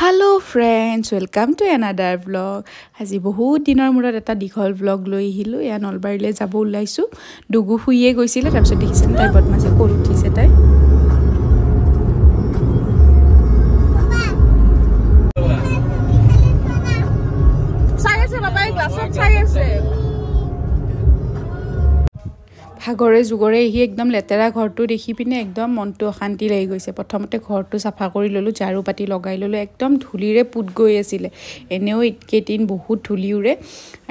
Hello friends, welcome to another vlog. আজি বহুত দিনৰ মূৰত এটা দীঘল vlog লৈ আহিলো। এয়া নলবাৰীলৈ যাব ওলাইছো। ডুগু শুইয়ে গৈছিল, তাৰ পিছত দেখিছেন তাই বদমাছে কৰি উঠিছে তাই। চাই আছে বাবাই গ্লাছত চাই আছে। ভাগৰে জুগৰে হি একদম লেতেৰা ঘৰটো দেখি পিনে একদম মনটো অশান্তি লাগি গৈছে। প্ৰথমতে ঘৰটো সাফা কৰি ললো, ঝাৰু পাতি লগাই ললো, একদম ধুলিৰে পুত গৈ আছিল। এনেও কেইদিন বহুত ধুলি উৰে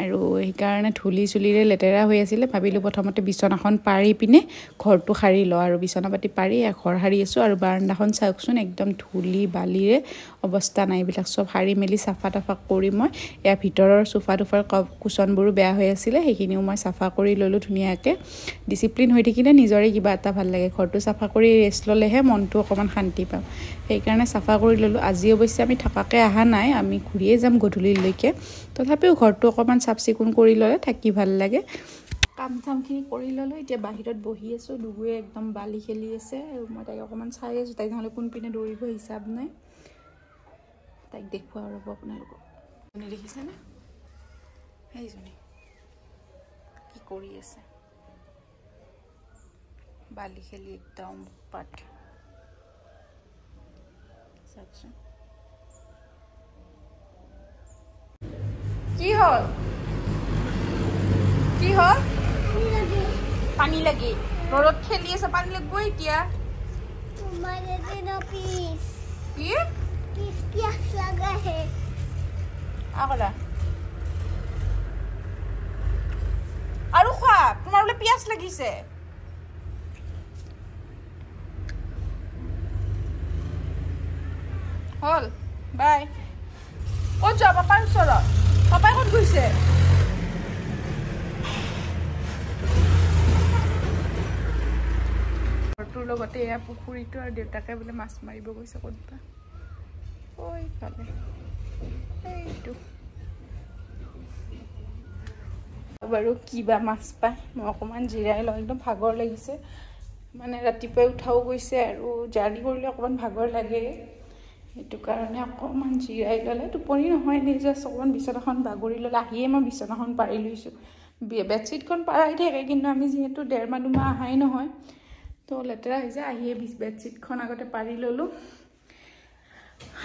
আৰু এই কাৰণে ধুলি চুলিৰে লেতেৰা হৈ আছিল। ভাবিলো প্ৰথমতে বিছনাখন পাৰি পিনে ঘৰটো সাৰি ল আৰু বিছনা পাতি পাৰি ঘৰ সাৰি আছো আৰু বাৰান্দাখন চাওকচোন একদম ধুলি বালিৰে অৱস্থা নাই। বিলাক সব সাৰি মেলি সাফা তাফা কৰি মই এয়া ভিতৰৰ সোফা দুফাৰ কুচনবোৰো বেয়া হৈ আছিল, সেইখিনিও মই সাফা কৰি ললো ধুনীয়াকে। ডিসিপ্লিন হৈ থাকিলে নিজৰে কিবা এটা ভাল লাগে। ঘৰটো সাফা কৰি ৰেষ্ট ললেহে মনটো অকমান শান্তি পাম, সেই কাৰণে সাফা কৰি ললো। আজি অৱশ্যে আমি থাকাকে আহা নাই, আমি ঘুৰিয়ে যাম গধূলিলৈকে। তথাপিও ঘৰটো অকমান চাফ চিকুণ কৰি ললে থাকি ভাল লাগে। কাম চামখিনি কৰি ললো, এতিয়া বাহিৰত বহি আছো। ডুগুৱে একদম বালি খেলি আছে আৰু মই তাইক অকমান চাই আছো। তাই নহলে কোন পিনে দৌৰিব হিচাপ নাই। তাইক দেখুৱা ৰব আপোনালোকক। আপুনি দেখিছে না এইজনী কি কৰি আছে? বালি খেলি একদম পাট চাওকচোন কি হল পানী লাগি ৰ'দত খেলি আছে। পানী লাগব এতিয়া আৰু খোৱা। তোমাৰ বোলে পিয়াজ লাগিছে। হল বাই। ক'ত যোৱা? পাপাৰ ওচৰত? পাপাই ক'ত গৈছে? ঘৰটোৰ লগতে এয়া পুখুৰীটো আৰু দেউতাকে বোলে মাছ মাৰিব গৈছে ক'তবা। ঐ পালে এইটো বাৰু কিবা মাছ পায়। মই অকণমান জিৰাই লওঁ, একদম ভাগৰ লাগিছে। মানে ৰাতিপুৱাই উঠাও গৈছে আৰু জাৰ্ণি কৰিলে অকণমান ভাগৰ লাগে, সেইটো কাৰণে অকণমান জিৰাই ল'লে টোপনি নহয়। নিজে অকণমান বিচনাখন বাগৰি ল'লে। আহিয়ে মই বিচনাখন পাৰি লৈছোঁ। বেডশ্বীটখন পাৰাই থাকে, কিন্তু আমি যিহেতু 1.5 মাহ আহাই নহয় তো লেতেৰা হৈ যায়। আহিয়ে বেডশ্বীটখন আগতে পাৰি ল'লোঁ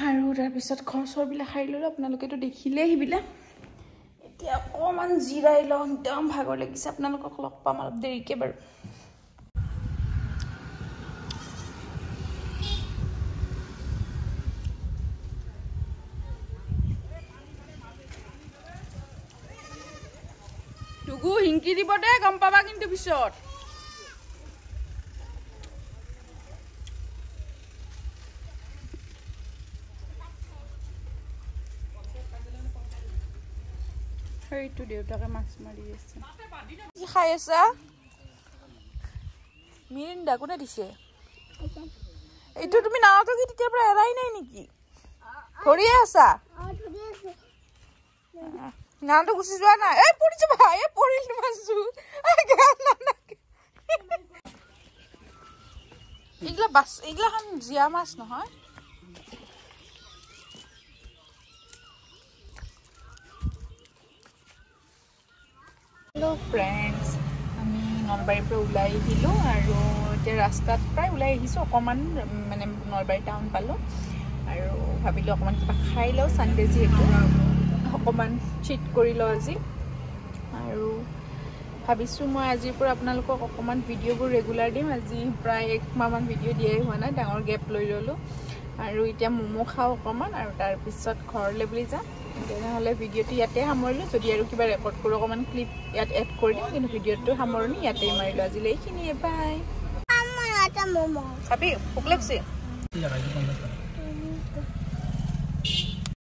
আৰু তাৰপিছত ঘৰ চৰবিলাক সাৰি ল'লোঁ। আপোনালোকেতো দেখিলেই সেইবিলাক। এতিয়া অকণমান জিৰাই লওঁ, একদম ভাগৰ লাগিছে। আপোনালোকক লগ পাম অলপ দেৰিকৈ বাৰু। টুকু হিংকি দিব দে, গম পাবা কিন্তু পিছত। সেইটো দেউতাকে মাছ মাৰি আছে। কি খাই আছা? মিৰিণ্ডা কোনে দিছে? এইটো তুমি নাওতো কি তেতিয়াৰ পৰা এৰাই নাই নেকি? ধৰিয়ে আছা? নাওটো গুচি যোৱা নাই? এই পৰি যাবা, এই পৰিল মাছটো। এইগিলাখন জীয়া মাছ নহয়। হেল্ল' ফ্ৰেণ্ডছ, আমি নলবাৰীৰ পৰা ওলাই আহিলোঁ আৰু এতিয়া ৰাস্তাত প্ৰায় ওলাই আহিছোঁ। অকণমান মানে নলবাৰী টাউন পালোঁ আৰু ভাবিলোঁ অকণমান কিবা খাই লওঁ। ছানডে যিহেতু অকণমান চিট কৰি লওঁ আজি। আৰু ভাবিছোঁ মই আজিৰ পৰা আপোনালোকক অকণমান ভিডিঅ'বোৰ ৰেগুলাৰ দিম। আজি প্ৰায় 1 মাহমান ভিডিঅ' দিয়াই হোৱা নাই, ডাঙৰ গেপ লৈ ল'লোঁ। আৰু এতিয়া ম'ম' খাওঁ অকণমান আৰু তাৰপিছত ঘৰলৈ বুলি যাম। তেনেহ'লে ভিডিঅ'টো ইয়াতে সামৰিলোঁ। যদি আৰু কিবা ৰেকৰ্ড কৰোঁ অকণমান ক্লিপ ইয়াত এড কৰি দিম, কিন্তু ভিডিঅ'টো সামৰণি ইয়াতেই মাৰিলোঁ আজিলৈ। এইখিনিয়ে, বাই। খাবি? ভোক লাগিছে?